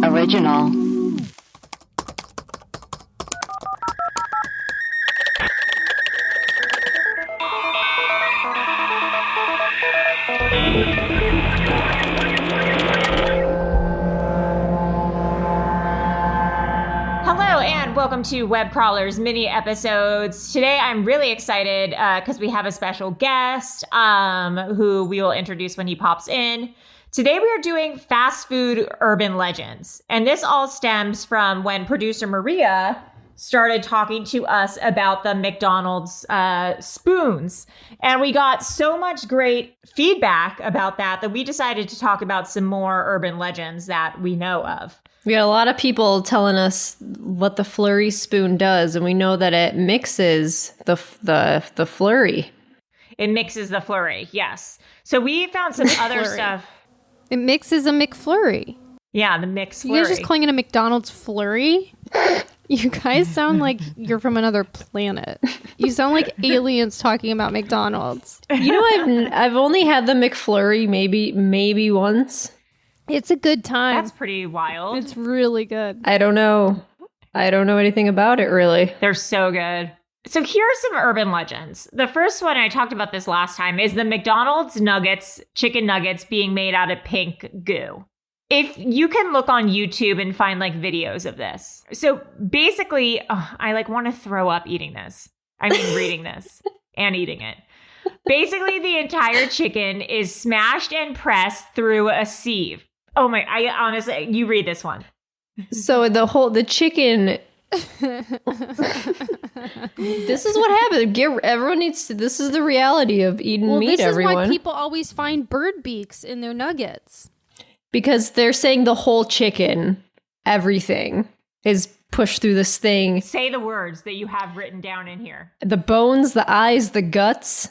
Original. Hello and welcome to Webcrawler's mini episodes. Today I'm really excited because we have a special guest who we will introduce when he pops in. Today we are doing fast food urban legends. And this all stems from when producer Maria started talking to us about the McDonald's spoons. And we got so much great feedback about that we decided to talk about some more urban legends that we know of. We got a lot of people telling us what the flurry spoon does, and we know that it mixes the flurry. It mixes the flurry, yes. So we found some other stuff. It mixes a McFlurry. Yeah, the mix flurry. You guys just calling it a McDonald's flurry? You guys sound like you're from another planet. You sound like aliens talking about McDonald's. You know, I've only had the McFlurry maybe once. It's a good time. That's pretty wild. It's really good. I don't know anything about it, really. They're so good. So here are some urban legends. The first one, I talked about this last time, is the McDonald's nuggets, chicken nuggets being made out of pink goo. If you can look on YouTube and find like videos of this. So basically, I want to throw up eating this. I mean, reading this and eating it. Basically, the entire chicken is smashed and pressed through a sieve. Oh my, I honestly, you read this one. So the chicken... This is what happened. Everyone needs to... This is the reality of eating meat, everyone. This is why people always find bird beaks in their nuggets. Because they're saying the whole chicken, everything, is pushed through this thing. Say the words that you have written down in here. The bones, the eyes, the guts,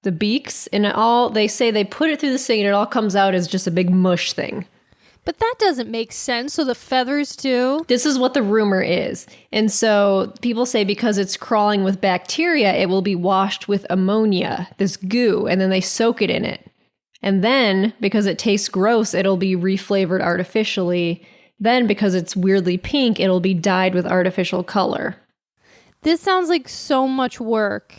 the beaks, and they say they put it through this thing and it all comes out as just a big mush thing. But that doesn't make sense. So the feathers too? This is what the rumor is. And so people say because it's crawling with bacteria, it will be washed with ammonia, this goo, and then they soak it in it. And then, because it tastes gross, it'll be reflavored artificially. Then, because it's weirdly pink, it'll be dyed with artificial color. This sounds like so much work.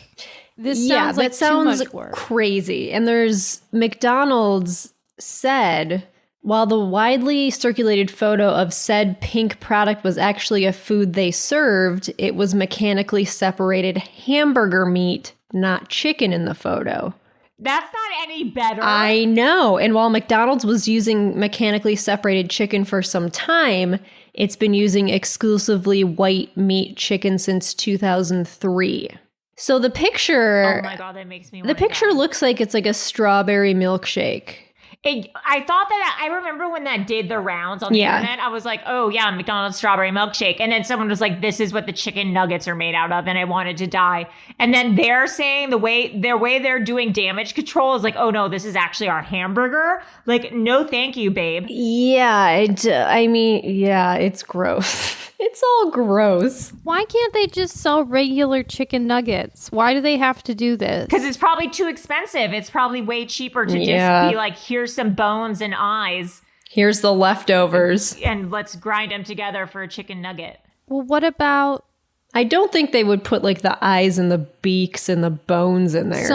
This sounds like too much work. Crazy. And there's McDonald's said... While the widely circulated photo of said pink product was actually a food they served, it was mechanically separated hamburger meat, not chicken in the photo. That's not any better. I know. And while McDonald's was using mechanically separated chicken for some time, it's been using exclusively white meat chicken since 2003. So the picture... Oh my God, that makes me want The picture looks like it's like a strawberry milkshake. I thought that I remember when that did the rounds on the internet. I was like, oh yeah, McDonald's strawberry milkshake. And then someone was like, this is what the chicken nuggets are made out of. And I wanted to die. And then they're saying the way they're doing damage control is like, oh no, this is actually our hamburger. Like, no, thank you, babe. Yeah, it's gross. It's all gross. Why can't they just sell regular chicken nuggets? Why do they have to do this? Because it's probably too expensive. It's probably way cheaper to just be like, here's some bones and eyes. Here's the leftovers. And let's grind them together for a chicken nugget. Well, what about... I don't think they would put like the eyes and the beaks and the bones in there.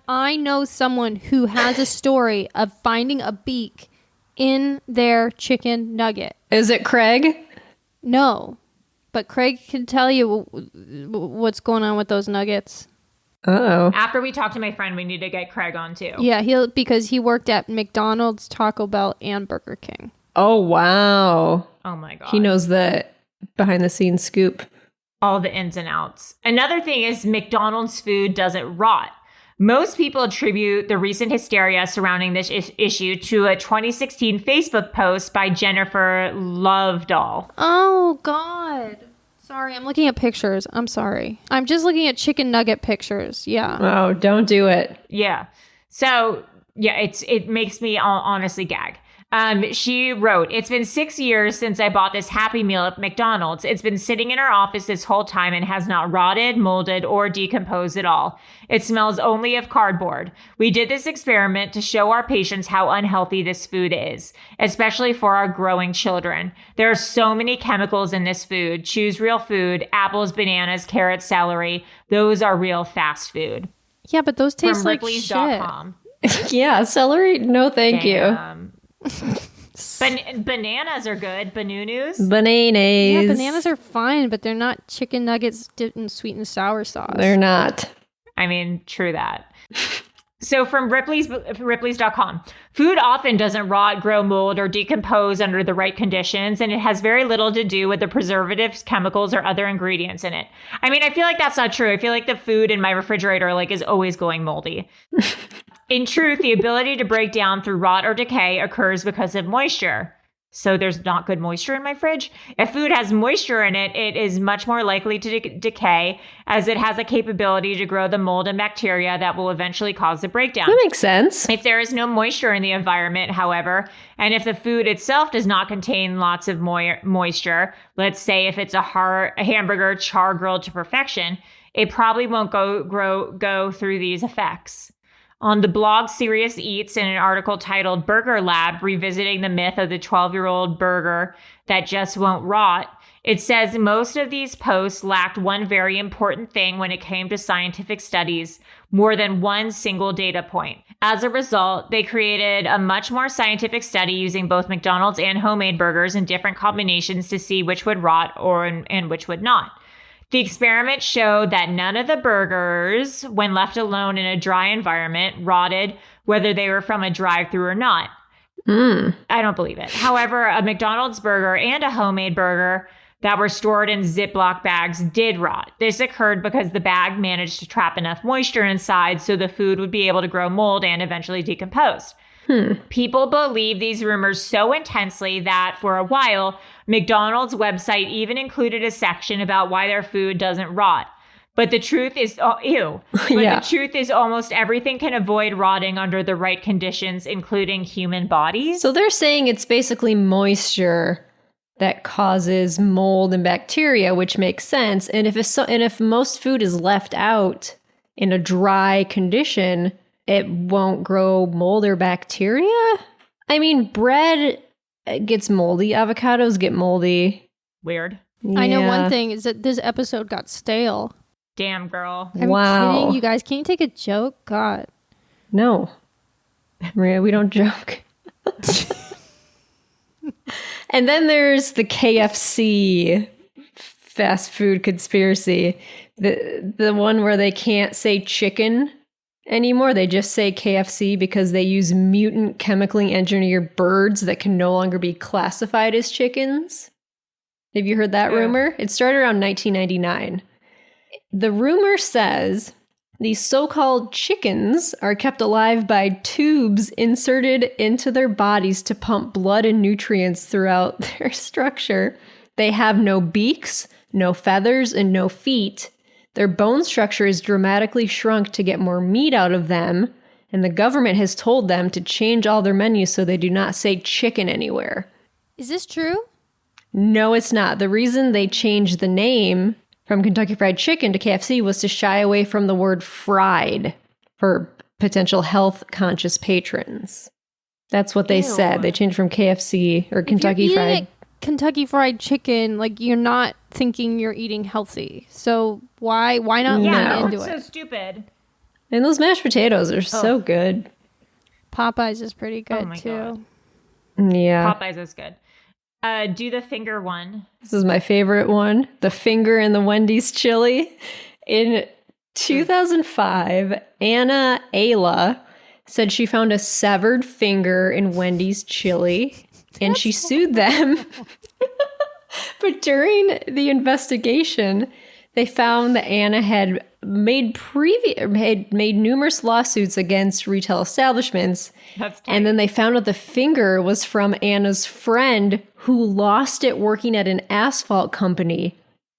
I know someone who has a story of finding a beak in their chicken nugget. Is it Craig? No, but Craig can tell you what's going on with those nuggets. Uh-oh. After we talk to my friend, we need to get Craig on too. Yeah, because he worked at McDonald's, Taco Bell, and Burger King. Oh, wow. Oh my God. He knows the behind the scenes scoop. All the ins and outs. Another thing is McDonald's food doesn't rot. Most people attribute the recent hysteria surrounding this issue to a 2016 Facebook post by Jennifer Lovedoll. Oh, God. Sorry, I'm looking at pictures. I'm sorry. I'm just looking at chicken nugget pictures. Yeah. Oh, don't do it. Yeah. So, yeah, it makes me honestly gag. She wrote, "It's been 6 years since I bought this Happy Meal at McDonald's. It's been sitting in our office this whole time and has not rotted, molded, or decomposed at all. It smells only of cardboard. We did this experiment to show our patients how unhealthy this food is, especially for our growing children. There are so many chemicals in this food. Choose real food, apples, bananas, carrots, celery. Those are real fast food." Yeah, but those taste From like shit. Ripley's.com. Yeah, celery, no thank you. Bananas are good. Banunus. Bananas. Yeah, bananas are fine, but they're not chicken nuggets dipped in sweet and sour sauce. They're not. I mean, true that. So from Ripley's.com, food often doesn't rot, grow mold, or decompose under the right conditions, and it has very little to do with the preservatives, chemicals, or other ingredients in it. I mean, I feel like that's not true. I feel like the food in my refrigerator is always going moldy. In truth, the ability to break down through rot or decay occurs because of moisture. So there's not good moisture in my fridge. If food has moisture in it, it is much more likely to decay, as it has a capability to grow the mold and bacteria that will eventually cause the breakdown. That makes sense. If there is no moisture in the environment, however, and if the food itself does not contain lots of moisture, let's say if it's a hamburger char grilled to perfection, it probably won't go through these effects. On the blog Serious Eats, in an article titled "Burger Lab, Revisiting the Myth of the 12-Year-Old Burger That Just Won't Rot," it says most of these posts lacked one very important thing when it came to scientific studies: more than one single data point. As a result, they created a much more scientific study using both McDonald's and homemade burgers in different combinations to see which would rot and which would not. The experiment showed that none of the burgers, when left alone in a dry environment, rotted, whether they were from a drive-thru or not. I don't believe it. However, a McDonald's burger and a homemade burger that were stored in Ziploc bags did rot. This occurred because the bag managed to trap enough moisture inside so the food would be able to grow mold and eventually decompose. People believe these rumors so intensely that for a while, McDonald's website even included a section about why their food doesn't rot. But the truth is, the truth is almost everything can avoid rotting under the right conditions, including human bodies. So they're saying it's basically moisture that causes mold and bacteria, which makes sense. And if most food is left out in a dry condition, it won't grow mold or bacteria? I mean, bread gets moldy. Avocados get moldy. Weird. Yeah. I know one thing is that this episode got stale. Damn, girl. I'm kidding, you guys. Can you take a joke? God. No. Maria, we don't joke. And then there's the KFC fast food conspiracy. The one where they can't say chicken anymore. They just say KFC because they use mutant chemically engineered birds that can no longer be classified as chickens. Have you heard that rumor? It started around 1999. The rumor says these so-called chickens are kept alive by tubes inserted into their bodies to pump blood and nutrients throughout their structure. They have no beaks, no feathers, and no feet. Their bone structure is dramatically shrunk to get more meat out of them, and the government has told them to change all their menus so they do not say chicken anywhere. Is this true? No, it's not. The reason they changed the name from Kentucky Fried Chicken to KFC was to shy away from the word fried for potential health-conscious patrons. That's what they said. They changed from KFC or Kentucky Fried. Kentucky Fried Chicken, you're not thinking you're eating healthy. So why not lean into it? So stupid. And those mashed potatoes are so good. Popeyes is pretty good too. God. Yeah. Popeyes is good. Do the finger one. This is my favorite one. The finger in the Wendy's chili. In 2005, Anna Ayla said she found a severed finger in Wendy's chili, and she sued them. But during the investigation, they found that Anna had made numerous lawsuits against retail establishments. And then they found out the finger was from Anna's friend who lost it working at an asphalt company.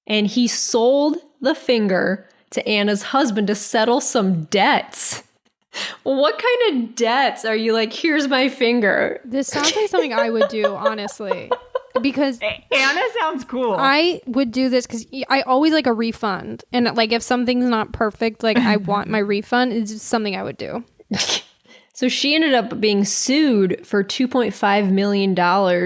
And he sold the finger to Anna's husband to settle some debts. What kind of debts are you like, here's my finger? This sounds like something I would do, honestly. Because Anna sounds cool. I would do this because I always like a refund. And like if something's not perfect, like I want my refund, it's just something I would do. So she ended up being sued for $2.5 million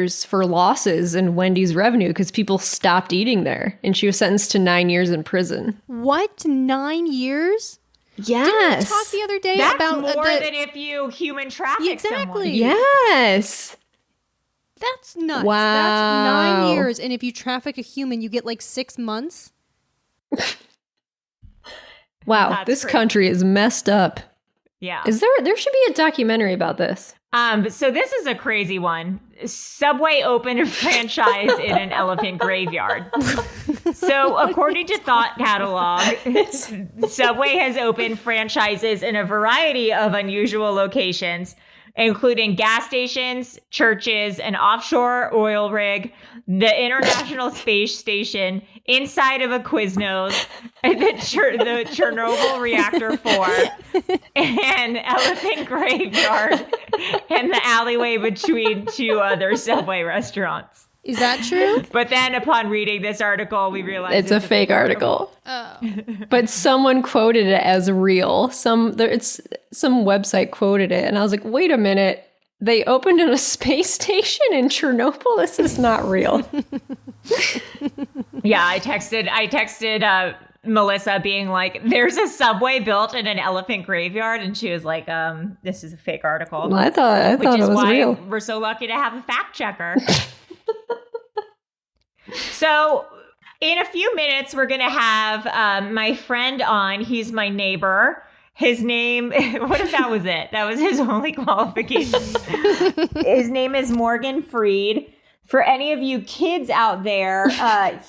for losses in Wendy's revenue because people stopped eating there. And she was sentenced to 9 years in prison. What? 9 years? Yes. Didn't we talk the other day That's about more than if you human traffic someone. Exactly. Yes. That's nuts. Wow. That's 9 years. And if you traffic a human, you get like 6 months. Wow. That's this crazy. country is messed up. Yeah. There should be a documentary about this. So this is a crazy one. Subway opened a franchise in an elephant graveyard. So according to Thought Catalog, Subway has opened franchises in a variety of unusual locations, including gas stations, churches, an offshore oil rig, the International Space Station, inside of a Quiznos, the Chernobyl Reactor 4, an elephant graveyard, and the alleyway between two other Subway restaurants. Is that true? But then upon reading this article, we realized It's a fake article. Oh. But someone quoted it as real. Some website quoted it, and I was like, wait a minute. They opened in a space station in Chernobyl? This is not real. Yeah, I texted Melissa being like, there's a Subway built in an elephant graveyard. And she was like, this is a fake article. Well, I thought it was why real. we're so lucky to have a fact checker. So in a few minutes, we're going to have my friend on. He's my neighbor. His name, what if that was it? That was his only qualification. His name is Morgan Freed. For any of you kids out there,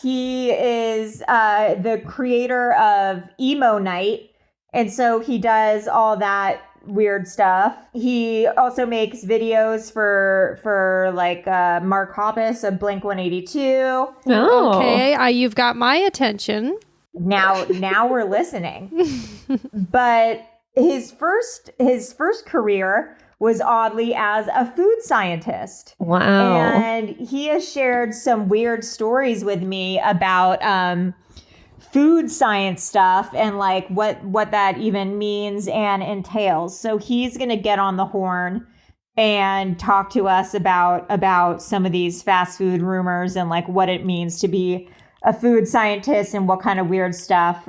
he is the creator of Emo Night. And so he does all that weird stuff. He also makes videos for like Mark Hoppus of Blink 182. Oh. Okay, you've got my attention. Now we're listening. But his first career was oddly as a food scientist. Wow. And he has shared some weird stories with me about food science stuff and like what that even means and entails. So he's going to get on the horn and talk to us about some of these fast food rumors and like what it means to be a food scientist and what kind of weird stuff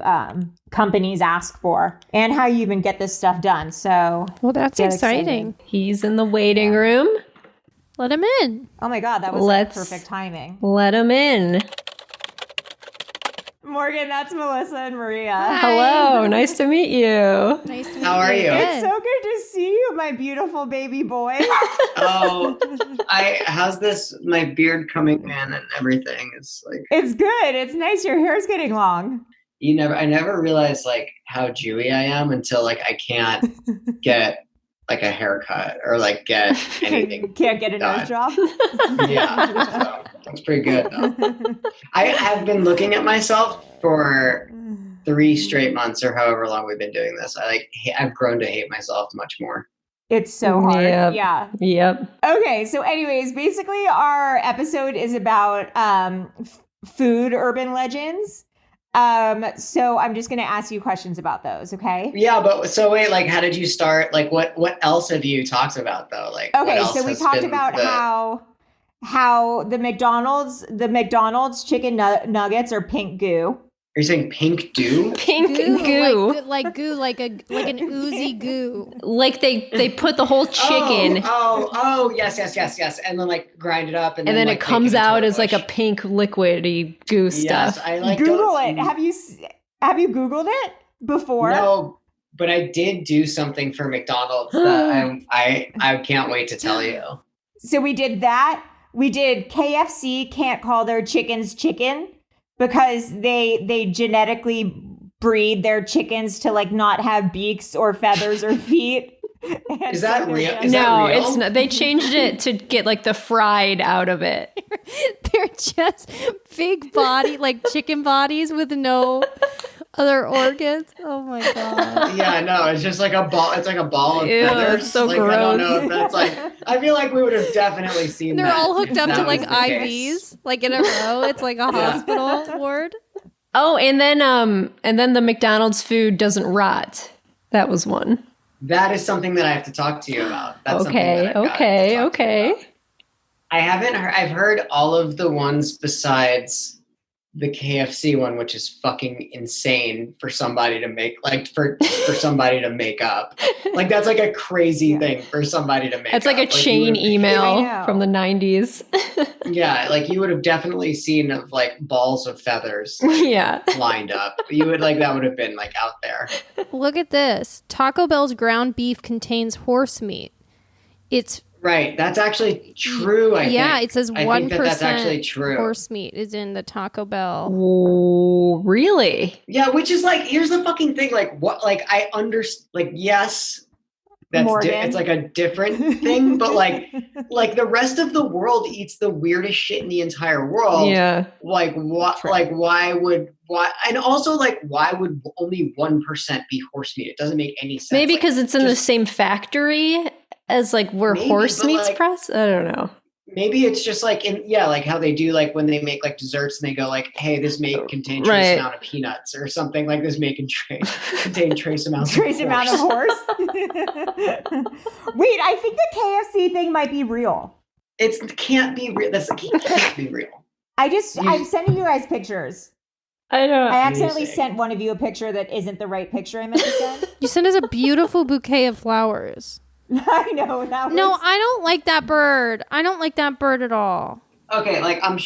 companies ask for and how you even get this stuff done. So, Well, that's get exciting. excited. He's in the waiting room. Let him in. Oh my God, that was perfect timing. Let him in. Morgan, that's Melissa and Maria. Hi. Hello. Nice to meet you. Nice to meet How are you? It's so good to see you, my beautiful baby boy. Oh, how's this? My beard coming in and everything. It's like It's good. It's nice. Your hair's getting long. I never realized like how Jewy I am until like I can't get like a haircut or like get anything. Can't get a nose done. job. Yeah, so that's pretty good though. I have been looking at myself for 3 straight months or however long we've been doing this. I've grown to hate myself much more. It's so hard. Yep. Yeah. Yep. Okay. So anyways, basically our episode is about food urban legends. So I'm just going to ask you questions about those. Okay. Yeah, but so wait, like, how did you start? Like, what else have you talked about though? Like, Okay. what else So we has talked been about how the McDonald's chicken nuggets are pink goo. Are you saying pink dew? Pink goo. like goo, like an oozy goo. Like they put the whole chicken Oh, yes. And then like grind it up, and and then like, it comes make into out as like a mush. pink liquidy goo Yes, stuff. I like Google don't- it. Have you Googled it before? No, but I did do something for McDonald's that I can't wait to tell you. So we did that. We did KFC can't call their chickens chicken because they genetically breed their chickens to like not have beaks or feathers or feet. Is that real? Is No, that real? it's not. They changed it to get like the fried out of it. They're just big body, like chicken bodies with no Other organs? Oh my god. Yeah, no, it's just like a ball. It's like a ball of Ew, feathers. so like, I don't gross. know if that's like. I feel like we would have definitely seen They're that. all hooked if up that to was like the case. IVs, like in a row. It's like a hospital ward. Oh, and then the McDonald's food doesn't rot. That was one. That is something that I have to talk to you about. That's something Okay, that I've got to talk to you about. okay. I haven't heard. I've heard all of the ones besides the KFC one, which is fucking insane for somebody to make, like for somebody to make up. Like that's like a crazy thing for somebody to make. It's like a up. chain you email I know. from the 90s. yeah, like you would have definitely seen of like balls of feathers Yeah. lined up. You would like that would have been like out there. Look at this. Taco Bell's ground beef contains horse meat. It's Right. That's actually true. I think. it says I 1% think that that's actually true. horse meat is in the Taco Bell. Oh, really? Yeah, which is like, here's the fucking thing. Like, what? Like, I understand. Like, yes, that's Morgan. it's like a different thing, but like the rest of the world eats the weirdest shit in the entire world. Yeah. Like, what? Like, why? And also, like, why would only 1% be horse meat? It doesn't make any sense. Maybe Like, because it's in the just- same factory as like where Maybe, horse but, meat's like- pressed. I don't know. Maybe it's just like like how they do like when they make like desserts and they go like, hey, this may contain trace Right. amount of peanuts or something like this may contain trace amounts Trace of amount of horse. horse. Wait, I think the KFC thing might be real. It can't be real. It can't be real. I'm sending you guys pictures. I don't. I accidentally Amazing. sent one of you a picture that isn't the right picture I meant to send. You sent us a beautiful bouquet of flowers. I know that was... No, I don't like that bird. I don't like that bird at all. Okay, like I am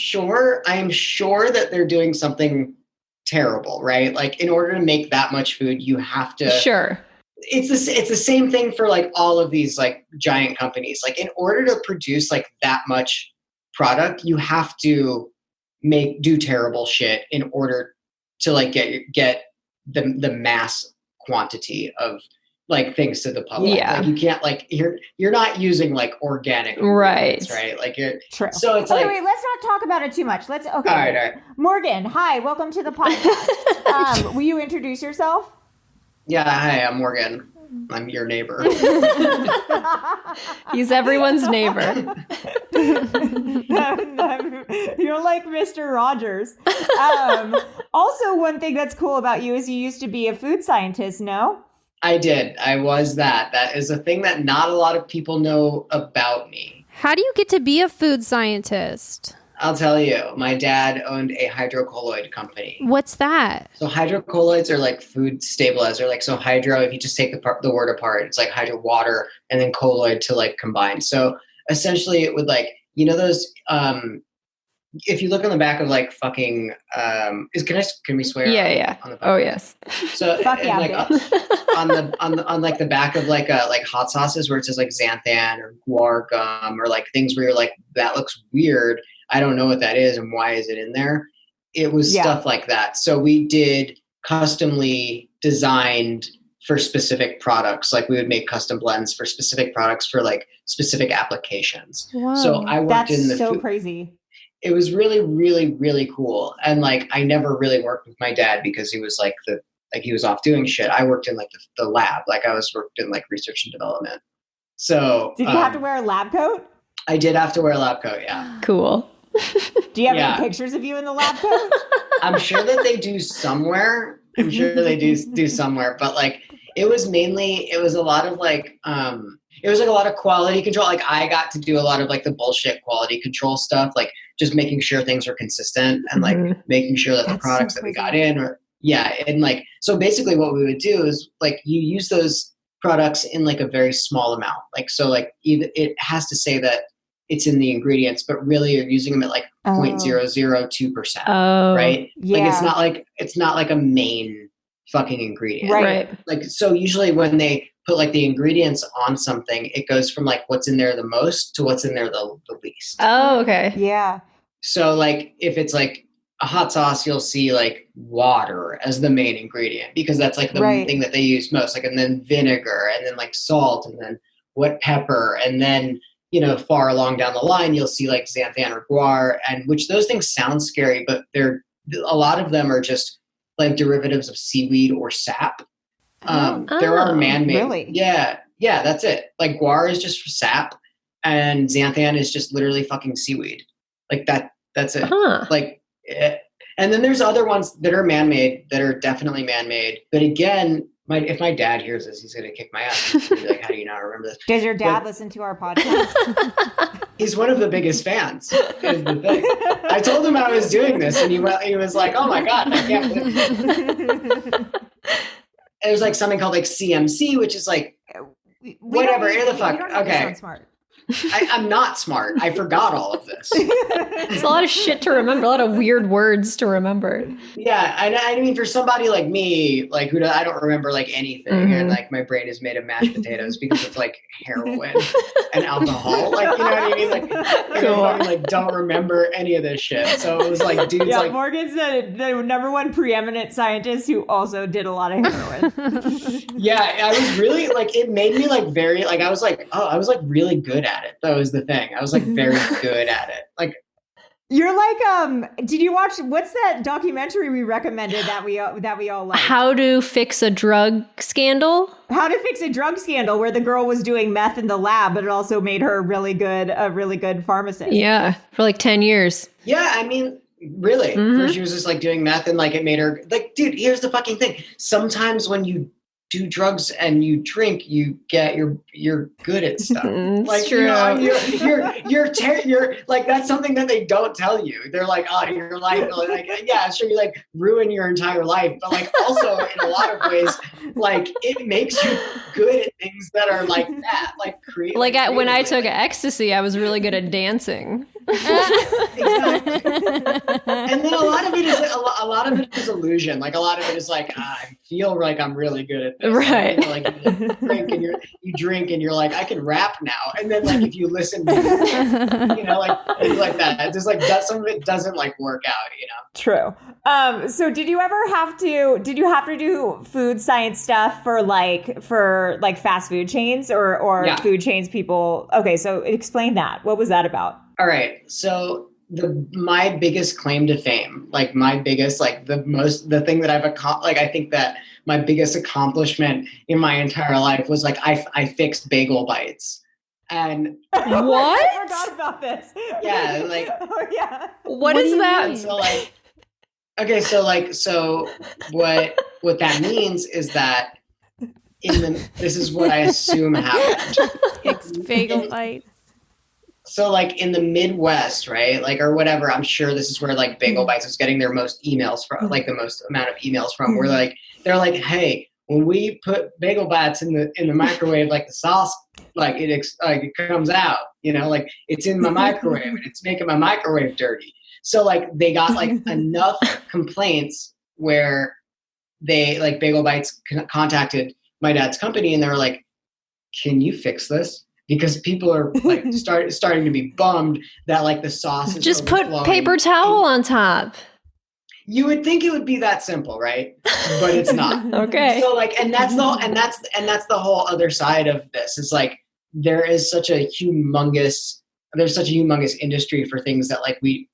sure that they're doing something terrible, right? Like in order to make that much food, you have to Sure. it's the same thing for like all of these like giant companies. Like in order to produce like that much product, you have to do terrible shit in order to like get the mass quantity of like things to the public. Yeah. Like you can't like you're not using like organic Right. ingredients, right? Like you're True. so it's Okay, like wait, let's not talk about it too much. Let's okay. all right. Morgan, hi, welcome to the podcast. Will you introduce yourself? Yeah, hi, I'm Morgan. I'm your neighbor. He's everyone's neighbor. You're like Mr. Rogers. Also, one thing that's cool about you is you used to be a food scientist, no? I did. I was that. That is a thing that not a lot of people know about me. How do you get to be a food scientist? I'll tell you. My dad owned a hydrocolloid company. What's that? So hydrocolloids are like food stabilizer. Like so hydro, if you just take the word apart, it's like hydro water and then colloid to like combine. So essentially it would like, you know those if you look on the back of like fucking can we swear? Yeah. On the back? Oh yes. So Fuck yeah, like, on like the back of like hot sauces where it says like xanthan or guar gum or like things where you're like, that looks weird. I don't know what that is and why is it in there? It was stuff like that. So we did customly designed for specific products. Like we would make custom blends for specific products for like specific applications. Whoa. So I worked That's in the so food. crazy. It was really, really, really cool. And like, I never really worked with my dad because he was like he was off doing shit. I worked in like the lab. Like I worked in like research and development. So Did you have to wear a lab coat? I did have to wear a lab coat. Yeah. Cool. Do you have Yeah. any pictures of you in the lab coat? I'm sure that they do somewhere. I'm sure they do somewhere, but like it was a lot of like it was like a lot of quality control. Like I got to do a lot of like the bullshit quality control stuff, like just making sure things were consistent and like making sure that the That's products so that we crazy. got in or and like so basically what we would do is like you use those products in like a very small amount. Like so like it has to say that it's in the ingredients, but really you're using them at like 0.002%. Oh. Right? Yeah. Like it's not like a main fucking ingredient. Right. Like so usually when they put like the ingredients on something, it goes from like what's in there the most to what's in there the least. Oh, okay. Yeah. So like if it's like a hot sauce, you'll see like water as the main ingredient because that's like the thing that they use most. Like and then vinegar and then like salt and then wet pepper and then far along down the line, you'll see like xanthan or guar, and which those things sound scary, but a lot of them are just like derivatives of seaweed or sap. There are man-made. Really? Yeah, that's it. Like guar is just sap, and xanthan is just literally fucking seaweed. Like that's it. Like, and then there's other ones that are man-made that are definitely man-made. But again, if my dad hears this, he's gonna kick my ass. He's gonna be like, how do you not remember this? Does your dad listen to our podcast? He's one of the biggest fans, is the thing. I told him I was doing this, and he was like, oh my God, I can't believe it. There's like something called like CMC, which is like, whatever, the fuck. Okay. Smart. I'm not smart. I forgot all of this. It's a lot of shit to remember, a lot of weird words to remember. Yeah, I mean, for somebody like me, like I don't remember like anything, and like my brain is made of mashed potatoes because it's like heroin and alcohol. Like, you know what I mean? Like, cool. I like don't remember any of this shit. So it was like, dudes, like Morgan's the number one preeminent scientist who also did a lot of heroin. Yeah, I was really like, it made me like very like I was like really good at it. That was the thing. I was like very good at it. Like, you're like, did you watch, what's that documentary we recommended that we all like? How to Fix a Drug Scandal? How to Fix a Drug Scandal, where the girl was doing meth in the lab, but it also made her a really good pharmacist. Yeah, for like 10 years. Yeah, I mean, really. First she was just like doing meth and like it made her like, dude, here's the fucking thing. Sometimes when you do drugs and you drink, you get you're good at stuff. Like, true. You know, you're like, that's something that they don't tell you. They're like, oh, your life, like, yeah, sure, you like ruin your entire life, but like also in a lot of ways, like it makes you good at things that are like that, like creative. Like when I took ecstasy, I was really good at dancing. Exactly. And then a lot of it is illusion. Like a lot of it is like, I feel like I'm really good at this. Right. Like you drink and you're like, I can rap now. And then like if you listen to like things like that, it's just like some of it doesn't like work out, True. So did you have to do food science stuff for fast food chains or food chains people? Okay, so explain that. What was that about? All right. So my biggest claim to fame, like my biggest, like the thing that I've accomplished, like I think that my biggest accomplishment in my entire life was like I fixed Bagel Bites. And what? I forgot about this. Yeah, like what is that? So like, okay, so what that means is that this is what I assume happened. Fixed Bagel Bites. So like in the Midwest, right? Like, or whatever, I'm sure this is where like Bagel Bites was getting their most emails from, like the most amount of emails from, where like, they're like, hey, when we put Bagel Bites in the microwave, like the sauce, like it comes out, like it's in my microwave and it's making my microwave dirty. So like they got like enough complaints where they like Bagel Bites contacted my dad's company and they were like, can you fix this? Because people are like starting to be bummed that like the sauce is just put paper towel on top. You would think it would be that simple, right? But it's not. Okay. So like, and that's the whole other side of this is like there's such a humongous industry for things that like we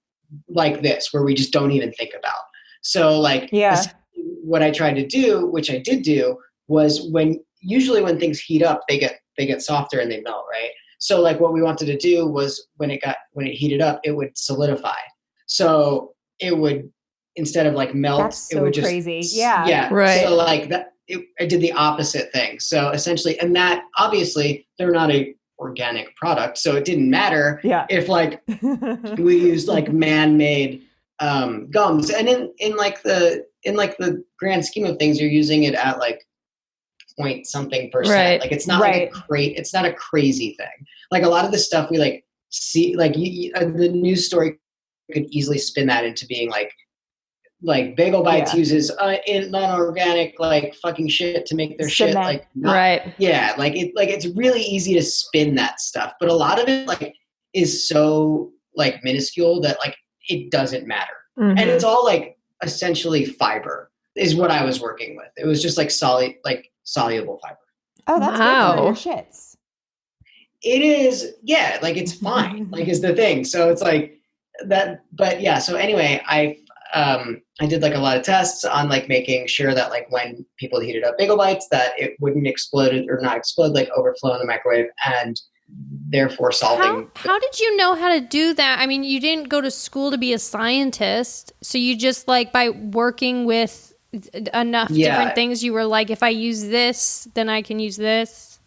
like this where we just don't even think about. So like, what I tried to do, which I did do, was usually when things heat up, they get softer and they melt, right? So like what we wanted to do was when it heated up, it would solidify. So it would, instead of like melt, that's so it would just crazy. Yeah. Right. So like that, I did the opposite thing. So essentially, and that obviously they're not a organic product, so it didn't matter if like we used like man-made gums. And in the grand scheme of things, you're using it at like point something %. Right. Like it's not like it's not a crazy thing. Like a lot of the stuff we like see, like the news story could easily spin that into being like Bagel Bites uses non-organic like fucking shit to make their shit like right. Yeah, like it's really easy to spin that stuff, but a lot of it like is so like minuscule that like it doesn't matter. And it's all like essentially fiber is what I was working with. It was just like soluble fiber. Oh, that's good for your shits. It is, like it's fine, like is the thing. So it's like that, but yeah. So anyway, I did like a lot of tests on like making sure that like when people heated up Bagel Bites that it wouldn't explode or not explode, like overflow in the microwave, and therefore solving. How did you know how to do that? I mean, you didn't go to school to be a scientist, so you just like by working with enough different things, you were like, if I use this, then I can use this.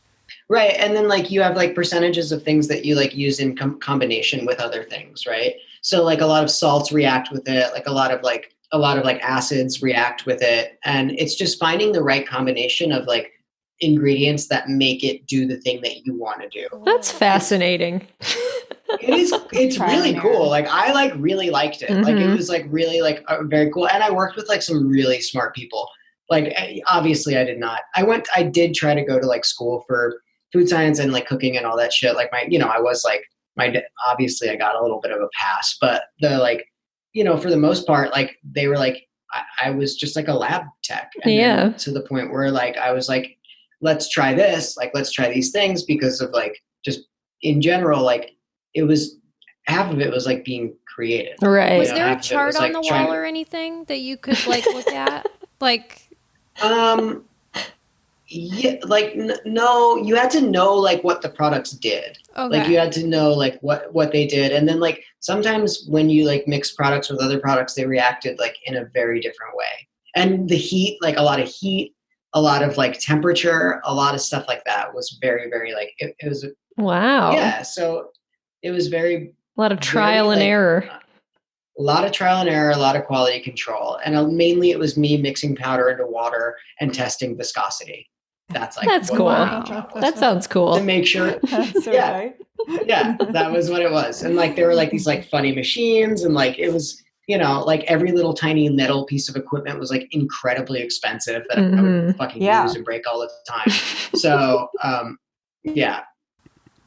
Right. And then like you have like percentages of things that you like use in combination with other things, right? So like a lot of salts react with it, like a lot of acids react with it. And it's just finding the right combination of like ingredients that make it do the thing that you want to do. That's fascinating. It's really cool. Like I like really liked it. Like it was like really like very cool. And I worked with like some really smart people. Like obviously I did try to go to like school for food science and like cooking and all that shit. Like obviously I got a little bit of a pass, but the like, for the most part, like they were like, I was just like a lab tech. And then to the point where like, I was like, let's try this, like, let's try these things because of like, just in general, like it was, half of it was like being creative. Right. Was there a chart on the wall or anything that you could like look at? Like, yeah, like no, you had to know like what the products did. Okay. Like you had to know like what they did, and then like sometimes when you like mix products with other products, they reacted like in a very different way. And the heat, like a lot of like temperature, a lot of stuff like that was very, very like it was. Wow. Yeah, so it was a lot of trial and error. A lot of trial and error, a lot of quality control, and mainly it was me mixing powder into water and testing viscosity. That's cool. Wow. That sounds cool. To make sure. That's so right. Yeah, that was what it was. And like there were like these like funny machines, and like it was, like every little tiny metal piece of equipment was like incredibly expensive that I would fucking use and break all the time. So yeah.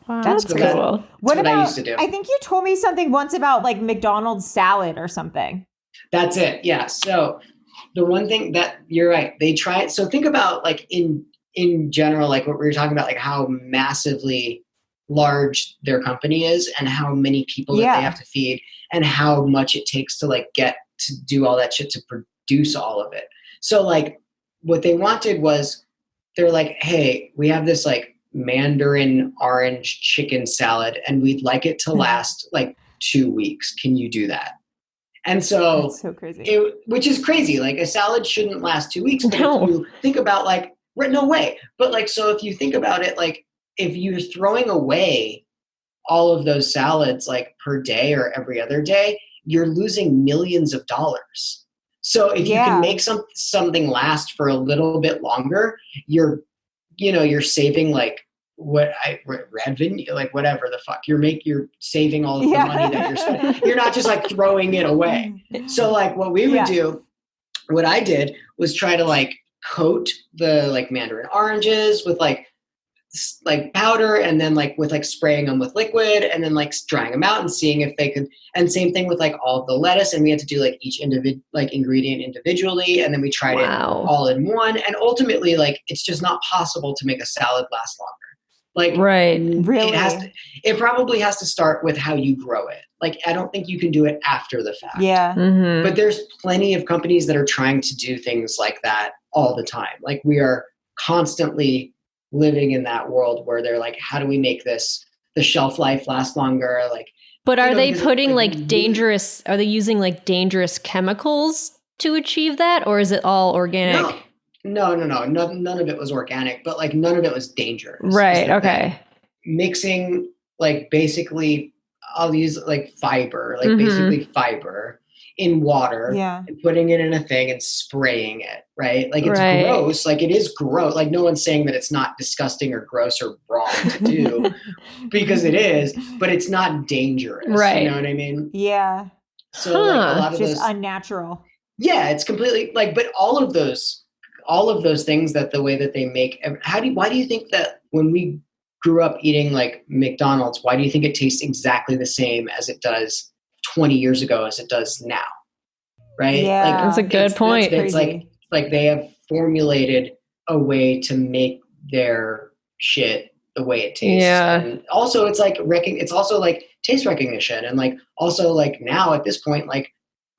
Wow, that's cool. What about, I used to do. I think you told me something once about like McDonald's salad or something. That's it. Yeah. So the one thing that you're right, they try it. So think about like in general, like what we were talking about, like how massively large their company is and how many people that they have to feed and how much it takes to like get to do all that shit to produce all of it. So like what they wanted was they're like, hey, we have this like Mandarin orange chicken salad and we'd like it to last like 2 weeks. Can you do that? And so, that's so crazy. Which is crazy. Like a salad shouldn't last 2 weeks. But if you think about like, no way. But like, so if you think about it, like if you're throwing away all of those salads like per day or every other day, you're losing millions of dollars. So if you can make something last for a little bit longer, you're saving like revenue, like whatever the fuck you're saving all of the money that you're spending. You're not just like throwing it away. So like what I did was try to like coat the like Mandarin oranges with like powder and then like with like spraying them with liquid and then like drying them out and seeing if they could, and same thing with like all of the lettuce, and we had to do like each ingredient individually, and then we tried it all in one, and ultimately like it's just not possible to make a salad last longer. Like really, it probably has to start with how you grow it. Like I don't think you can do it after the fact. But there's plenty of companies that are trying to do things like that all the time. Like we are constantly living in that world where they're like, how do we make the shelf life last longer? Like, but are they putting are they using like dangerous chemicals to achieve that? Or is it all organic? No. None of it was organic, but like none of it was dangerous. Right. Okay. Mixing like basically I'll use like fiber, like basically fiber in water and putting it in a thing and spraying it, right? Like it's gross. Like it is gross. Like no one's saying that it's not disgusting or gross or wrong to do because it is, but it's not dangerous. Right. You know what I mean? Yeah. So like a lot of just those unnatural. Yeah, it's completely like, but all of those things that the way that they make, why do you think that when we grew up eating like McDonald's, why do you think it tastes exactly the same as it does 20 years ago as it does now? Right? Yeah, like, that's a good point. It's like they have formulated a way to make their shit the way it tastes. Yeah. And also it's like it's also like taste recognition, and like also like now at this point, like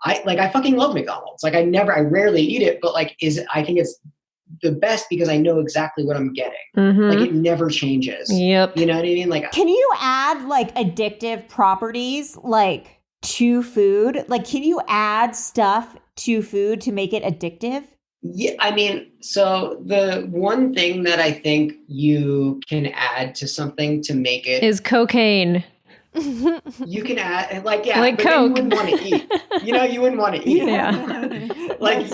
I fucking love McDonald's. Like I rarely eat it, but like I think it's the best because I know exactly what I'm getting. Like it never changes. Yep. You know what I mean? Like, can you add like addictive properties like to food? Like, can you add stuff to food to make it addictive? yeah, I mean, so the one thing that I think you can add to something to make it Is cocaine. you can add like Like but then you Coke. wouldn't want to eat. You know, you wouldn't want to eat. Yeah. Like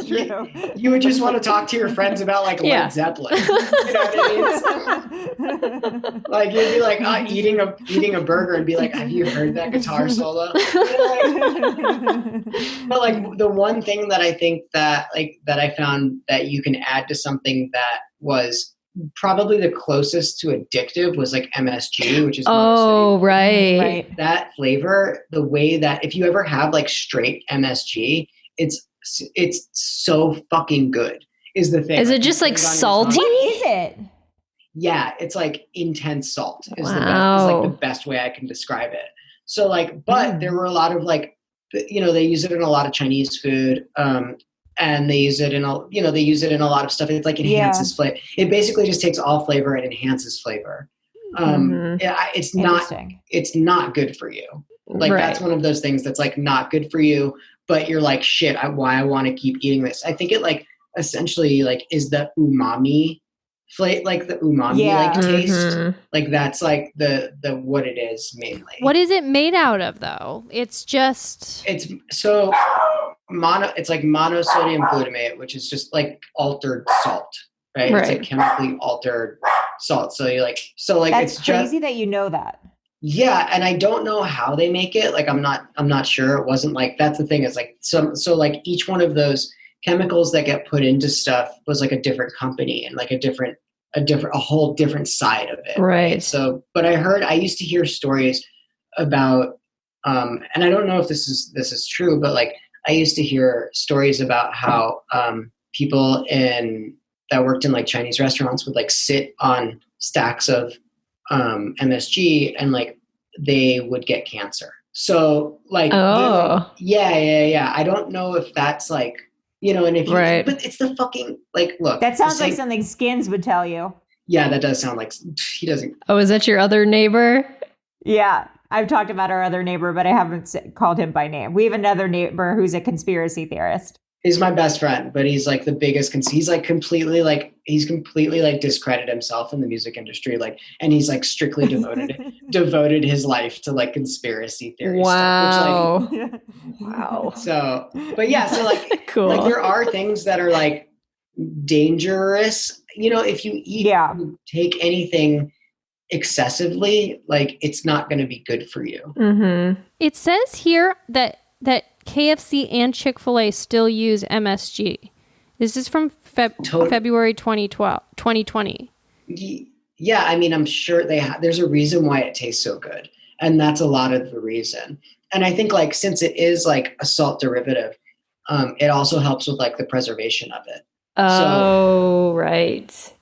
you would just want to talk to your friends about like Led Zeppelin. You know what I mean? Like you'd be like eating a burger and be like, have you heard that guitar solo? But like the one thing that I think that I found that you can add to something that was probably the closest to addictive was like MSG, which is right. that flavor. The way that if you ever have like straight MSG, it's so fucking good. Is the thing? Is it just like salty? What is it? Yeah, it's like intense salt. Is Wow. like the best way I can describe it. So like, but there were a lot of like, you know, they use it in a lot of Chinese food. And they use it in a lot of stuff. It like enhances flavor. It basically just takes all flavor and enhances flavor. It's not good for you. Like that's one of those things that's like not good for you, but you're like, shit, why I want to keep eating this. I think it like essentially like is the umami flavor, like the umami like taste. Like that's like the what it is mainly. What is it made out of though? It's so it's like monosodium glutamate, which is just like altered salt, right? It's like chemically altered salt. So that's it's crazy that you know that. Yeah, and I don't know how they make it. Like I'm not sure. It wasn't like that's the thing is like so like each one of those chemicals that get put into stuff was like a different company and like a whole different side of it. Right. So, but I used to hear stories about and I don't know if this is true, but like I used to hear stories about how people that worked in like Chinese restaurants would like sit on stacks of MSG and like they would get cancer. So like, yeah. I don't know if that's like, you know, and if but it's the fucking like, look. That sounds like something Skins would tell you. Yeah, that does sound like he doesn't. Oh, is that your other neighbor? Yeah. I've talked about our other neighbor, but I haven't called him by name. We have another neighbor who's a conspiracy theorist. He's my best friend, but he's like the biggest. He's completely discredited himself in the music industry. Like, and he's like strictly devoted his life to like conspiracy theory stuff. Which, like, wow. So, but yeah, so like, cool. Like there are things that are like dangerous. You know, if you take anything excessively, like it's not going to be good for you. It says here that KFC and Chick-fil-A still use MSG. This is from February 2020. Yeah, I mean, I'm sure there's a reason why it tastes so good, and that's a lot of the reason. And I think like since it is like a salt derivative, it also helps with like the preservation of it. Oh, right.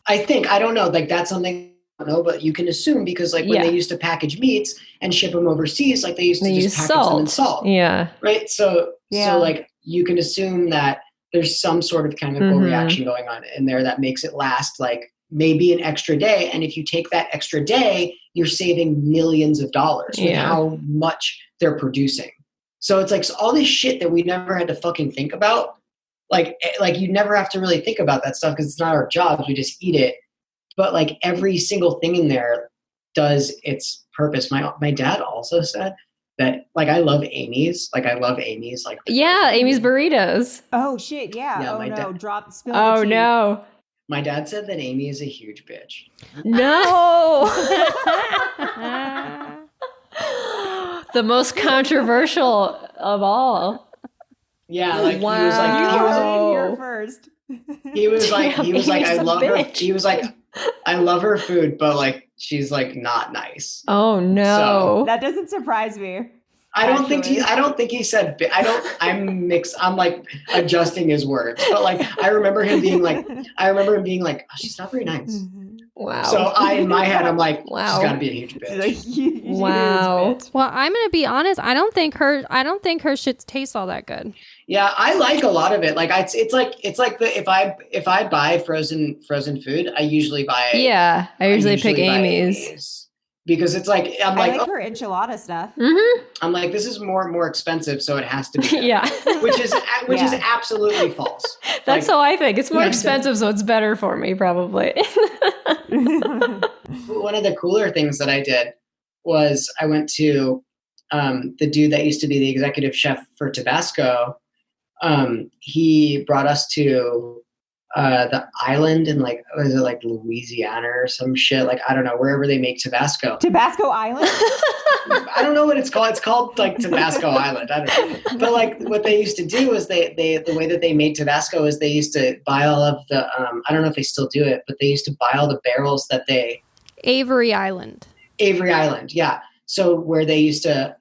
I don't know, like that's something I don't know, but you can assume because like when they used to package meats and ship them overseas, like they used to just package them in salt. Yeah. Right. So like you can assume that there's some sort of chemical reaction going on in there that makes it last like maybe an extra day. And if you take that extra day, you're saving millions of dollars with how much they're producing. So it's like all this shit that we never had to fucking think about. Like you never have to really think about that stuff because it's not our jobs. We just eat it. But like every single thing in there does its purpose. My dad also said that like I love Amy's. Like Amy's burritos. Oh shit, yeah. Yeah, oh no, spill Oh the tea. no. My dad said that Amy is a huge bitch. No. The most controversial of all. Yeah, like wow. he was like You heard it here first. He was like I love her. Bitch. He was like I love her food, but like she's like not nice. Oh no. So, that doesn't surprise me. I don't think he said I'm mixed. I'm like adjusting his words, but like I remember him being like, oh, she's not very nice. Wow. So in my head, I'm like, Wow. she's got to be a huge bitch. Wow. Well, I'm gonna be honest. I don't think her shit tastes all that good. Yeah, I like a lot of it. Like it's like if I buy frozen food, I usually buy. Yeah, I usually pick buy Amy's. because it's like I'm I like like her enchilada stuff. Mm-hmm. I'm like, this is more expensive, so it has to be. Yeah. Which is absolutely false. That's how I think. It's more Yeah. expensive, so it's better for me, probably. One of the cooler things that I did was I went to the dude that used to be the executive chef for Tabasco. He brought us to the island in like, was it like Louisiana or some shit? Like, I don't know, wherever they make Tabasco. Tabasco Island? I don't know what it's called. It's called like Tabasco Island. I don't know. But like what they used to do is the way that they made Tabasco is they used to buy all of the, I don't know if they still do it, but they used to buy all the barrels that Avery Island. Yeah. So where they used to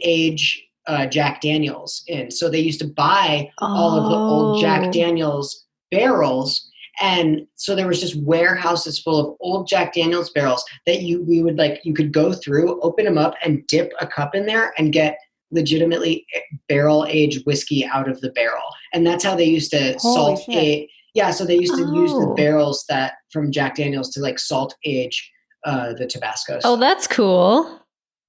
age Jack Daniels in. So they used to buy all of the old Jack Daniels barrels. And so there was just warehouses full of old Jack Daniels barrels that you could go through, open them up and dip a cup in there and get legitimately barrel aged whiskey out of the barrel. And that's how they used to salt age. Yeah. So they used to use the barrels that from Jack Daniels to like salt age the Tabasco. Oh, that's cool.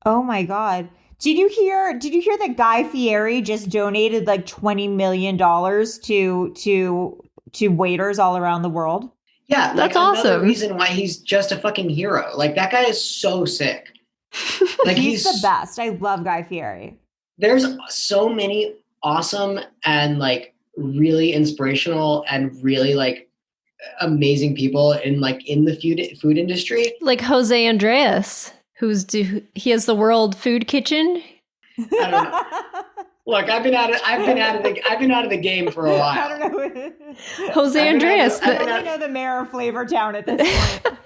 Oh my God. Did you hear that Guy Fieri just donated like $20 million to waiters all around the world? Yeah, that's awesome. Another reason why he's just a fucking hero. Like that guy is so sick. Like he's the best. I love Guy Fieri. There's so many awesome and like really inspirational and really like amazing people in the food industry. Like Jose Andreas, he has the World Food Kitchen. I don't know. Look, I've been out of the game for a while. I don't know. Jose Andreas. I only know the mayor of Flavor Town at this point.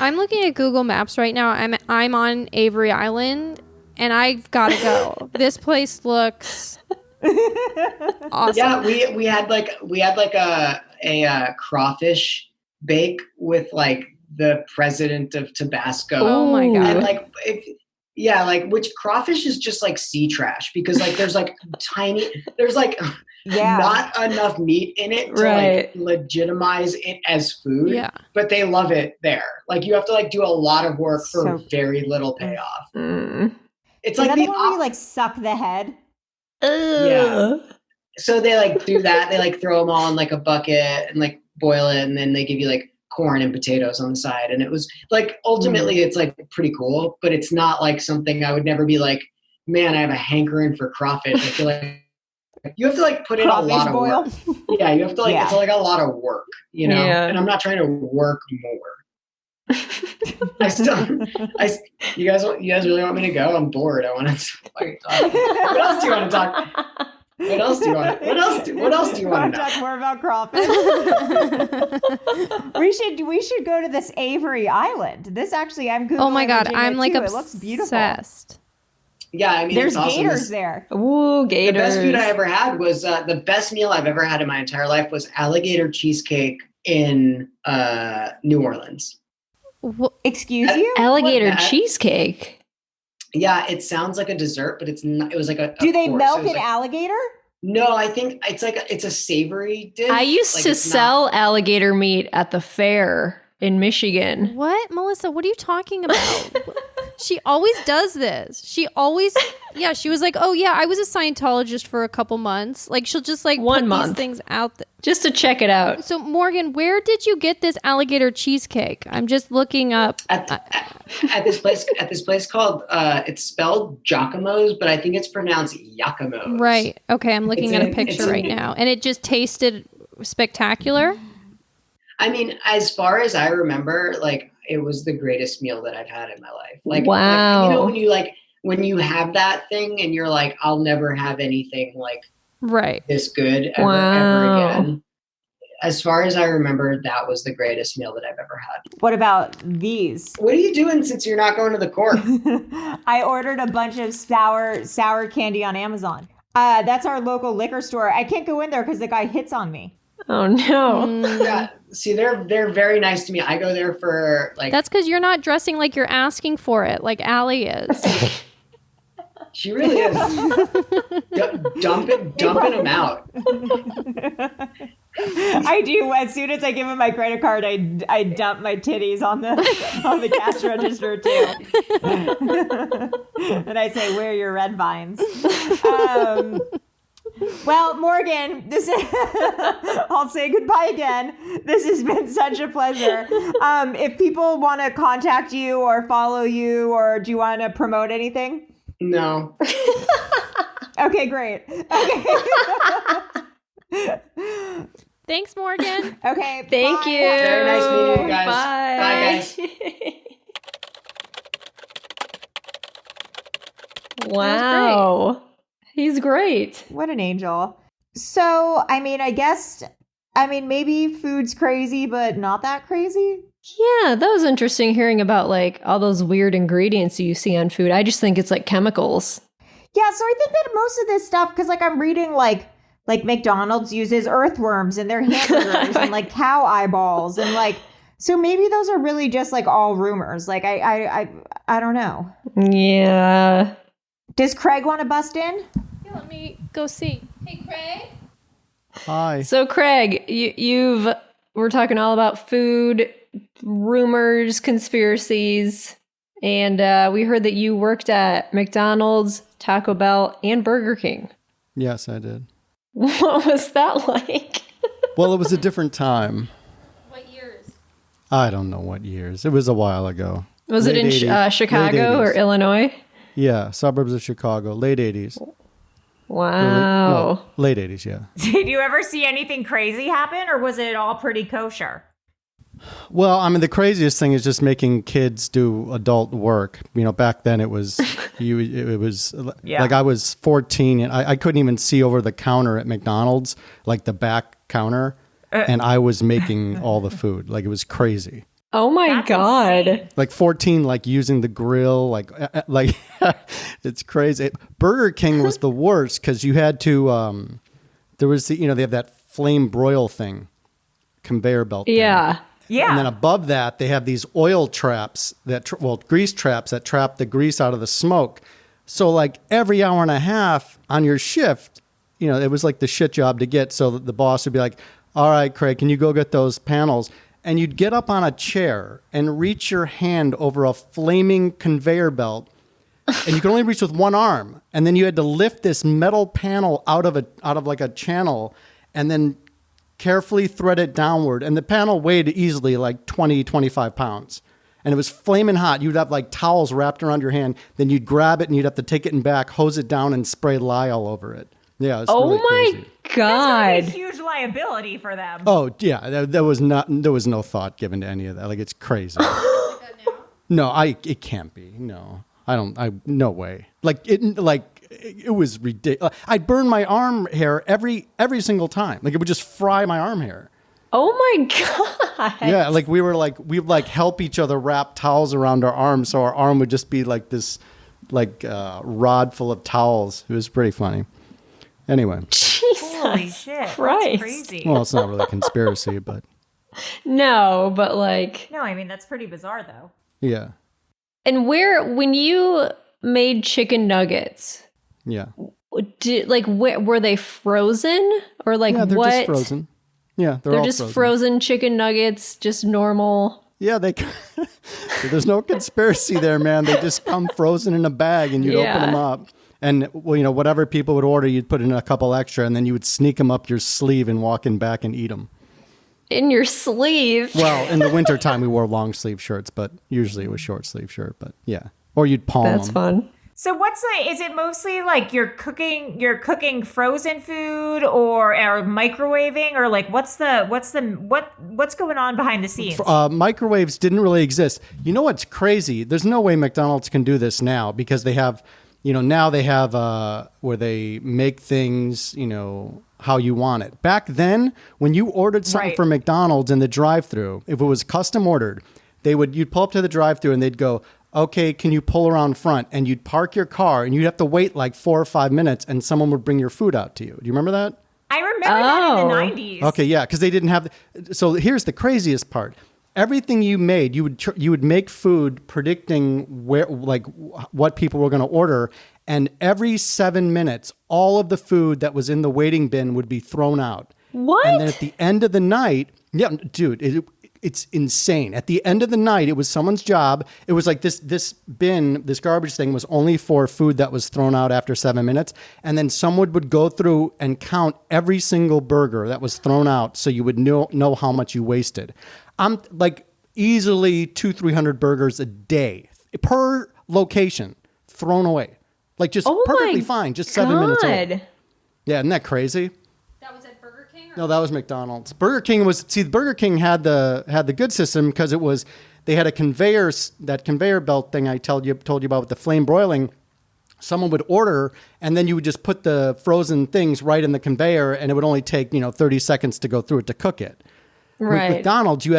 I'm looking at Google Maps right now. I'm on Avery Island, and I've got to go. This place looks awesome. Yeah, we had a crawfish bake with like the president of Tabasco. Oh my God. And like which crawfish is just like sea trash because like there's like not enough meat in it to like legitimize it as food. Yeah. But they love it there. Like you have to like do a lot of work for very little payoff. It's like the one where you like suck the head. Yeah. So they like do that. They like throw them all in like a bucket and like boil it, and then they give you like corn and potatoes on the side. And it was like ultimately it's like pretty cool, but it's not like something I would never be like, man, I have a hankering for crawfish. I feel like you have to like put in a lot of work. Yeah, you have to like it's like a lot of work, you know. Yeah. And I'm not trying to work more. You guys really want me to go? I'm bored. I want to fucking talk. What else do you want to talk? What else do you want to talk more about crawfish? we should go to this Avery Island. This actually, I'm Googling. Oh my God, Virginia I'm like too. obsessed. It looks beautiful. Yeah, I mean, there's awesome. gators there. Ooh, gators. The best food I ever had was the best meal I've ever had in my entire life was alligator cheesecake in New Orleans. Excuse you? Alligator cheesecake. Yeah, it sounds like a dessert, but it's not. It was like a. Do they course. milk an alligator? No, I think it's a savory dish. I used to sell alligator meat at the fair in Michigan. What, Melissa? What are you talking about? She always does this. She was like, oh yeah, I was a Scientologist for a couple months. Like she'll just like 1 put month these things out just to check it out. So Morgan, where did you get this alligator cheesecake? I'm just looking up at this place called it's spelled Giacomo's, but I think it's pronounced Giacomo's. Right. Okay, I'm looking at a picture right now, and it just tasted spectacular. I mean, as far as I remember, like it was the greatest meal that I've had in my life. Like, wow. Like, you know, when you have that thing and you're like, I'll never have anything like this good ever again. As far as I remember, that was the greatest meal that I've ever had. What about these? What are you doing since you're not going to the court? I ordered a bunch of sour candy on Amazon. That's our local liquor store. I can't go in there because the guy hits on me. Oh no. Yeah. See, they're very nice to me. I go there for like. That's because you're not dressing like you're asking for it, like Allie is. She really is. Dumping them out. I do. As soon as I give him my credit card, I dump my titties on the cash register too, and I say, "Where are your red vines?" Well, Morgan, I'll say goodbye again. This has been such a pleasure. If people want to contact you or follow you, or do you want to promote anything? No. Okay, great. Okay. Thanks, Morgan. Okay. Thank bye. you. Very nice meeting you guys. Bye. Bye, guys. Wow. He's great. What an angel. So, I mean, maybe food's crazy, but not that crazy. Yeah, that was interesting hearing about like all those weird ingredients you see on food. I just think it's like chemicals. Yeah, so I think that most of this stuff, because like I'm reading like McDonald's uses earthworms in their hamburgers and like cow eyeballs and like, so maybe those are really just like all rumors. Like I don't know. Yeah. Does Craig want to bust in? Yeah, let me go see. Hey, Craig. Hi. So Craig, we're talking all about food, rumors, conspiracies, and we heard that you worked at McDonald's, Taco Bell, and Burger King. Yes, I did. What was that like? Well, it was a different time. What years? I don't know what years. It was a while ago. Was it in 80s. Chicago Late or 80s. Illinois? Yeah, suburbs of Chicago, late 80s. Wow. Late 80s, yeah. Did you ever see anything crazy happen, or was it all pretty kosher? Well, I mean, the craziest thing is just making kids do adult work. You know, back then it was, Yeah. like I was 14 and I couldn't even see over the counter at McDonald's, like the back counter, and I was making all the food. Like it was crazy. Oh my That's God. insane. Like 14, like using the grill, like it's crazy. Burger King was the worst because you had to, there was they have that flame broil thing, conveyor belt thing. Yeah. Yeah. And then above that, they have these oil traps grease traps that trap the grease out of the smoke. So like every hour and a half on your shift, it was like the shit job to get. So the boss would be like, all right, Craig, can you go get those panels? And you'd get up on a chair and reach your hand over a flaming conveyor belt. And you could only reach with one arm. And then you had to lift this metal panel out of like a channel and then carefully thread it downward. And the panel weighed easily like 20, 25 pounds. And it was flaming hot. You'd have like towels wrapped around your hand. Then you'd grab it and you'd have to take it in back, hose it down, and spray lye all over it. Yeah, it's really crazy. That's God. a huge liability for them. Oh yeah, there was no thought given to any of that. Like it's crazy. No, it can't be. No, no way. It was ridiculous. I'd burn my arm hair every single time. Like it would just fry my arm hair. Oh my God. Yeah, like we'd help each other wrap towels around our arms, so our arm would just be like this, rod full of towels. It was pretty funny. Anyway. Jesus Holy shit. Christ. That's crazy. Well, it's not really a conspiracy, but No, but like. No, I mean, that's pretty bizarre, though. yeah. And when you made chicken nuggets, Yeah. were they frozen or like Yeah, they're what? just frozen. Yeah, They're all just frozen chicken nuggets, just normal. Yeah, there's no conspiracy there, man. They just come frozen in a bag and you'd open them up. And, whatever people would order, you'd put in a couple extra and then you would sneak them up your sleeve and walk in back and eat them. In your sleeve. Well, in the wintertime, we wore long sleeve shirts, but usually it was short sleeve shirt. But yeah. Or you'd palm That's them. fun. So is it mostly like you're cooking frozen food or microwaving, or like what's going on behind the scenes? Microwaves didn't really exist. You know what's crazy? There's no way McDonald's can do this now because they have, now they have where they make things, how you want it. Back then, when you ordered something from McDonald's in the drive-thru, if it was custom ordered, you'd pull up to the drive-thru and they'd go, okay, can you pull around front? And you'd park your car and you'd have to wait like 4 or 5 minutes and someone would bring your food out to you. Do you remember that? I remember that in the 90s. Okay, yeah, because they didn't have. So here's the craziest part. Everything you made, you would make food predicting what people were going to order, and every 7 minutes, all of the food that was in the waiting bin would be thrown out. What? And then at the end of the night, yeah, dude, it's insane. At the end of the night, it was someone's job. It was like this bin, this garbage thing was only for food that was thrown out after 7 minutes. And then someone would go through and count every single burger that was thrown out so you would know how much you wasted. I'm like easily 200-300 burgers a day per location thrown away. Like just perfectly fine, just 7 minutes old. Yeah, isn't that crazy? That was at Burger King? No, that was McDonald's. Burger King Burger King had the good system because they had a conveyor belt thing I told you about with the flame broiling. Someone would order, and then you would just put the frozen things right in the conveyor, and it would only take 30 seconds to go through it to cook it. Right. With McDonald's, you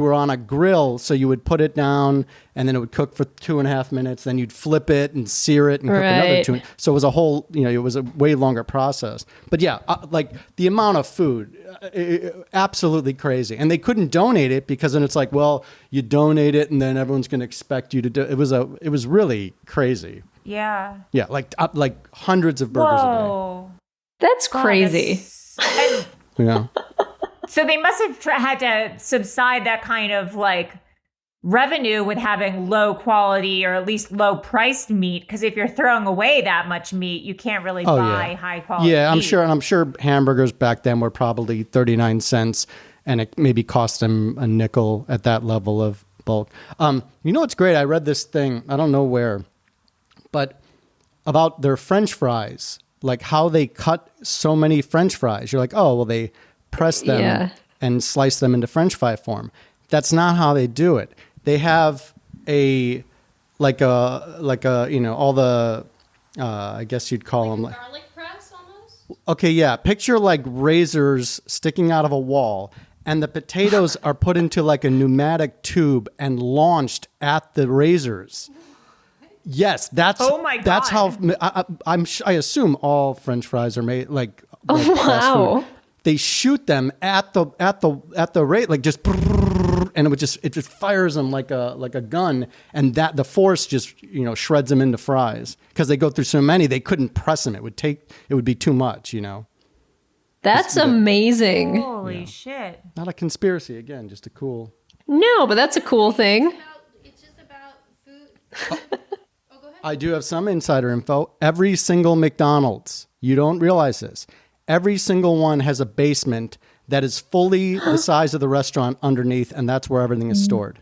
were on a grill, so you would put it down, and then it would cook for 2.5 minutes. Then you'd flip it and sear it and cook another 2. So it was a whole, it was a way longer process. But yeah, like the amount of food, absolutely crazy. And they couldn't donate it because then it's like, well, you donate it, and then everyone's going to expect you to do. It was really crazy. Yeah. Yeah, like hundreds of burgers a day. That's crazy. Yeah. So they must have had to subside that kind of like revenue with having low quality or at least low priced meat. Because if you're throwing away that much meat, you can't really buy high quality. Yeah, meat. I'm sure hamburgers back then were probably 39 cents, and it maybe cost them a nickel at that level of bulk. What's great? I read this thing. I don't know where, but about their French fries, like how they cut so many French fries. You're like, oh well, they press them and slice them into French fry form. That's not how they do it. They have I guess you'd call them like garlic press almost? Okay, yeah. Picture like razors sticking out of a wall, and the potatoes are put into like a pneumatic tube and launched at the razors. Yes, that's that's how I assume all French fries are made like fast food. They shoot them at the rate, like just, and it just fires them like a gun, and that the force just shreds them into fries because they go through so many they couldn't press them. It would be too much. That's amazing. Holy shit! Not a conspiracy again, just a cool. No, but that's a cool thing. It's just about food. Oh, go ahead. I do have some insider info. Every single McDonald's, you don't realize this. Every single one has a basement that is fully the size of the restaurant underneath, and that's where everything is stored.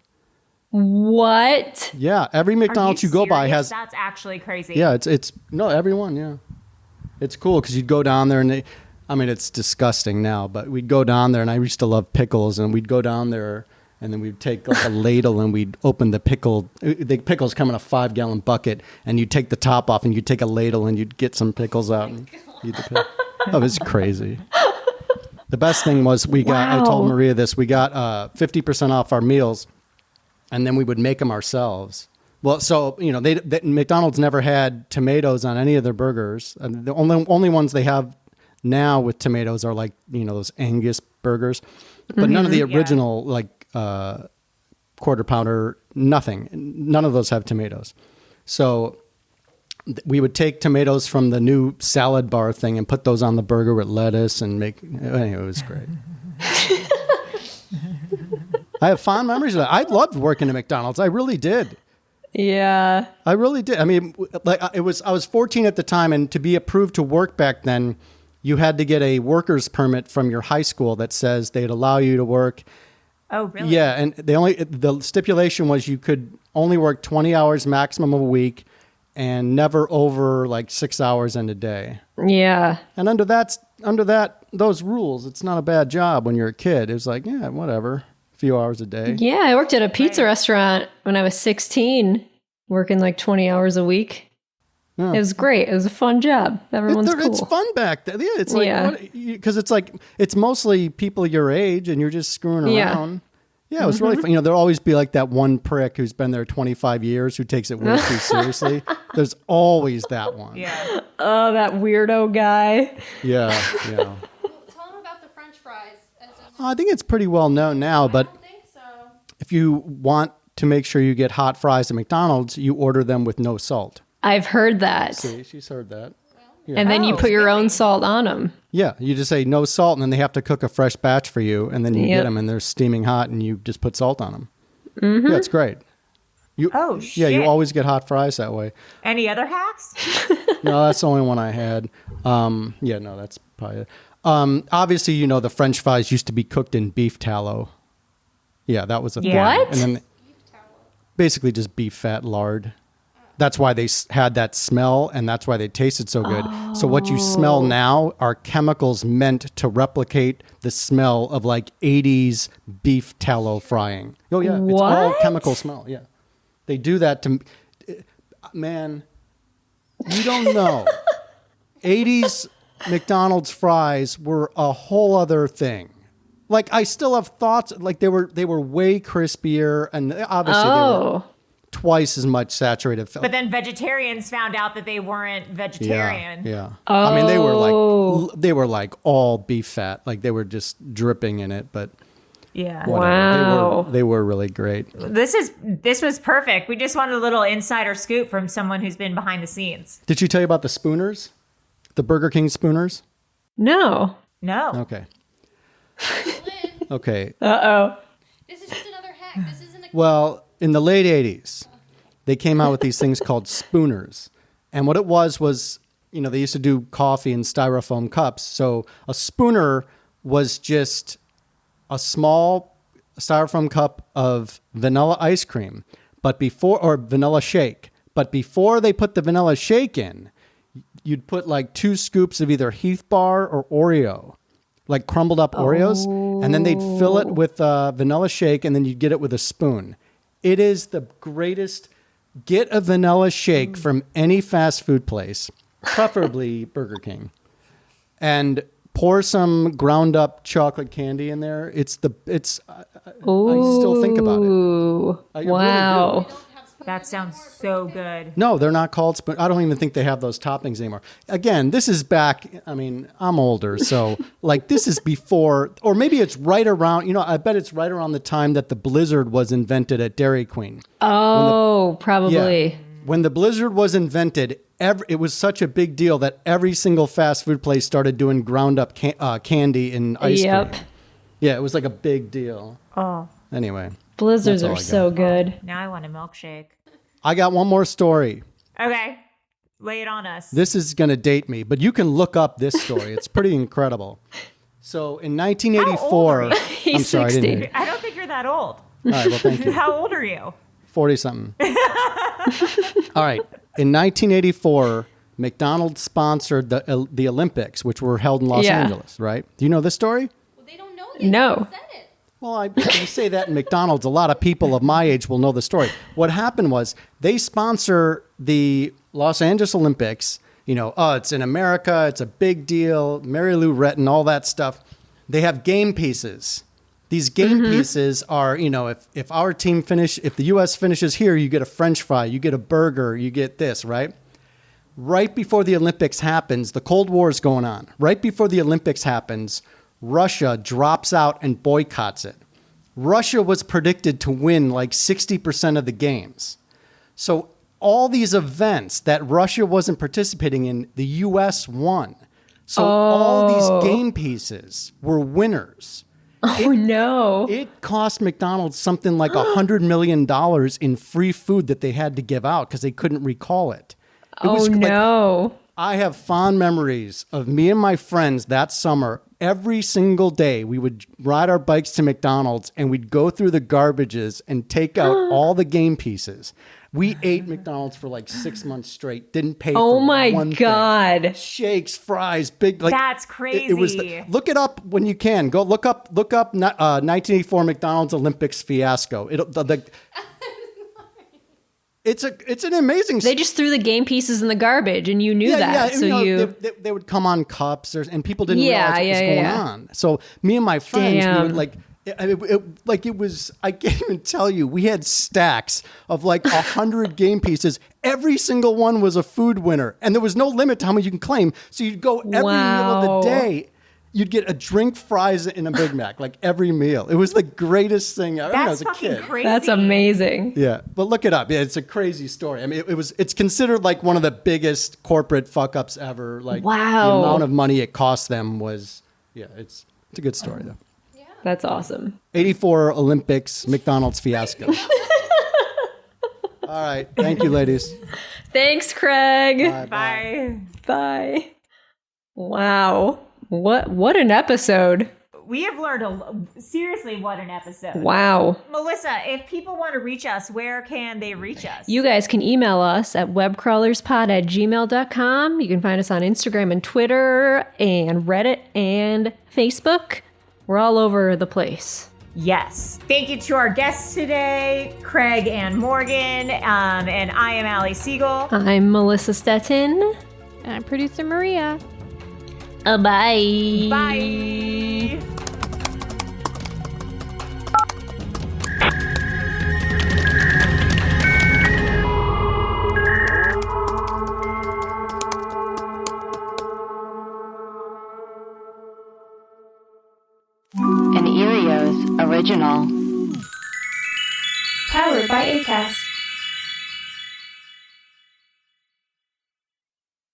What? Yeah, every McDonald's you go by has. That's actually crazy. Yeah, it's no everyone. Yeah, it's cool because you'd go down there and it's disgusting now, but we'd go down there and I used to love pickles, and we'd go down there and then we'd take like a ladle and we'd open the pickle. The pickles come in a 5-gallon bucket, and you'd take the top off and you'd take a ladle and you'd get some pickles out and eat the pickle. Oh, it's crazy. The best thing was I told Maria this, we got 50% off our meals, and then we would make them ourselves. Well, so, McDonald's never had tomatoes on any of their burgers. And the only ones they have now with tomatoes are like, those Angus burgers. But none of the original, quarter pounder, nothing. None of those have tomatoes. So we would take tomatoes from the new salad bar thing and put those on the burger with lettuce and anyway, it was great. I have fond memories of that. I loved working at McDonald's. I really did. Yeah. I really did. I mean, I was 14 at the time, and to be approved to work back then, you had to get a worker's permit from your high school that says they'd allow you to work. Oh, really? Yeah, and the stipulation was you could only work 20 hours maximum a week, and never over like 6 hours in a day. Yeah. And under those rules, it's not a bad job when you're a kid. It was like, yeah, whatever, a few hours a day. Yeah, I worked at a pizza restaurant when I was 16, working like 20 hours a week. Yeah. It was great. It was a fun job. Everyone's cool. It's fun back then. Yeah, it's like, because it's like, it's mostly people your age and you're just screwing around. Yeah, it was really fun. You know, there'll always be like that one prick who's been there 25 years who takes it way too seriously. There's always that one. Yeah. Oh, that weirdo guy. Yeah. Tell them about the French fries. I think it's pretty well known now, but I don't think so. if you want to make sure you get hot fries at McDonald's, you order them with no salt. I've heard that. See, she's heard that. And then you put your own salt on them. Yeah, you just say no salt, and then they have to cook a fresh batch for you, and then you get them, and they're steaming hot, and you just put salt on them. Mm-hmm. Yeah, it's great. Shit. Yeah, you always get hot fries that way. Any other hacks? No, that's the only one I had. Yeah, no, that's probably it. Obviously, you know, the French fries used to be cooked in beef tallow. Yeah, that was a thing. What? And then basically just beef fat lard. That's why they had that smell, and that's why they tasted so good. Oh. So what you smell now are chemicals meant to replicate the smell of like 80s beef tallow frying. Oh, yeah. It's all chemical smell. Yeah. They do that to... Man, you don't know. 80s McDonald's fries were a whole other thing. Like, I still have thoughts... Like, they were way crispier, and obviously they were... twice as much saturated fat. But then vegetarians found out that they weren't vegetarian. Yeah. Oh. I mean, they were like all beef fat. Like they were just dripping in it, but yeah. Whatever. Wow. They were really great. This was perfect. We just wanted a little insider scoop from someone who's been behind the scenes. Did she tell you about the Spooners? The Burger King Spooners? No. Okay. Okay. Uh-oh. This is just another hack. This isn't a... Well, in the late 80s, they came out with these things called Spooners. And what it was, you know, they used to do coffee in styrofoam cups. So a Spooner was just a small styrofoam cup of vanilla ice cream, or vanilla shake. But before they put the vanilla shake in, you'd put like 2 scoops of either Heath Bar or Oreo, like crumbled up Oreos. And then they'd fill it with vanilla shake, and then you'd get it with a spoon. It is the greatest. Get a vanilla shake from any fast food place, preferably Burger King, and pour some ground up chocolate candy in there. I still think about it. Wow. Really do. That sounds so good. No, they're not called spoon. I don't even think they have those toppings anymore. Again, this is back. I mean, I'm older, so like this is before, or maybe it's right around. You know, I bet it's right around the time that the Blizzard was invented at Dairy Queen. Oh, probably. Yeah, when the Blizzard was invented, it was such a big deal that every single fast food place started doing ground up candy and ice cream. Yeah, it was like a big deal. Oh. Anyway. Blizzards are so good. Now I want a milkshake. I got one more story. Okay. Lay it on us. This is going to date me, but you can look up this story. It's pretty incredible. So in 1984... He's I'm sorry, 60. I didn't hear. I don't think you're that old. All right, well, thank you. How old are you? 40-something. All right. In 1984, McDonald's sponsored the Olympics, which were held in Los Angeles, right? Do you know this story? Well, they don't know yet. No. They said it. Well, you say that in McDonald's, a lot of people of my age will know the story. What happened was they sponsor the Los Angeles Olympics. You know, it's in America. It's a big deal. Mary Lou Retton, all that stuff. They have game pieces. These game pieces are, you know, if our team if the U.S. finishes here, you get a French fry, you get a burger, you get this, right? Right before the Olympics happens, the Cold War is going on. Right before the Olympics happens, Russia drops out and boycotts it. Russia was predicted to win like 60% of the games. So all these events that Russia wasn't participating in, the U.S. won. So all these game pieces were winners. No. It cost McDonald's something like $100 million in free food that they had to give out because they couldn't recall it. No. I have fond memories of me and my friends that summer. Every single day, we would ride our bikes to McDonald's and we'd go through the garbages and take out all the game pieces. We ate McDonald's for like 6 months straight. Didn't pay for one thing. Oh my God. Shakes, fries, big. Like, that's crazy. It was. Look it up when you can. Go look up 1984 McDonald's Olympics fiasco. It's an amazing. They just threw the game pieces in the garbage, and you knew that. So they would come on cups, and people didn't realize what was going on. So me and my friends, we would like It was, I can't even tell you, we had stacks of like 100 game pieces. Every single one was a food winner. And there was no limit to how much you can claim. So you'd go every meal of the day. You'd get a drink, fries, and a Big Mac, like every meal. It was the greatest thing I remember as a kid. Crazy. That's amazing. Yeah, but look it up. Yeah, it's a crazy story. I mean, it's considered like one of the biggest corporate fuck ups ever. Like the amount of money it cost them was, it's a good story though. Yeah. That's awesome. 84 Olympics, McDonald's fiasco. All right, thank you, ladies. Thanks, Craig. Bye. Bye. Wow. What an episode. We have learned seriously, what an episode. Wow. Melissa, if people want to reach us, where can they reach us? You guys can email us at webcrawlerspod@gmail.com. You can find us on Instagram and Twitter and Reddit and Facebook. We're all over the place. Yes. Thank you to our guests today, Craig and Morgan. And I am Allie Siegel. I'm Melissa Stettin. And I'm producer Maria. Bye. Bye. An Erios original. Powered by Acast.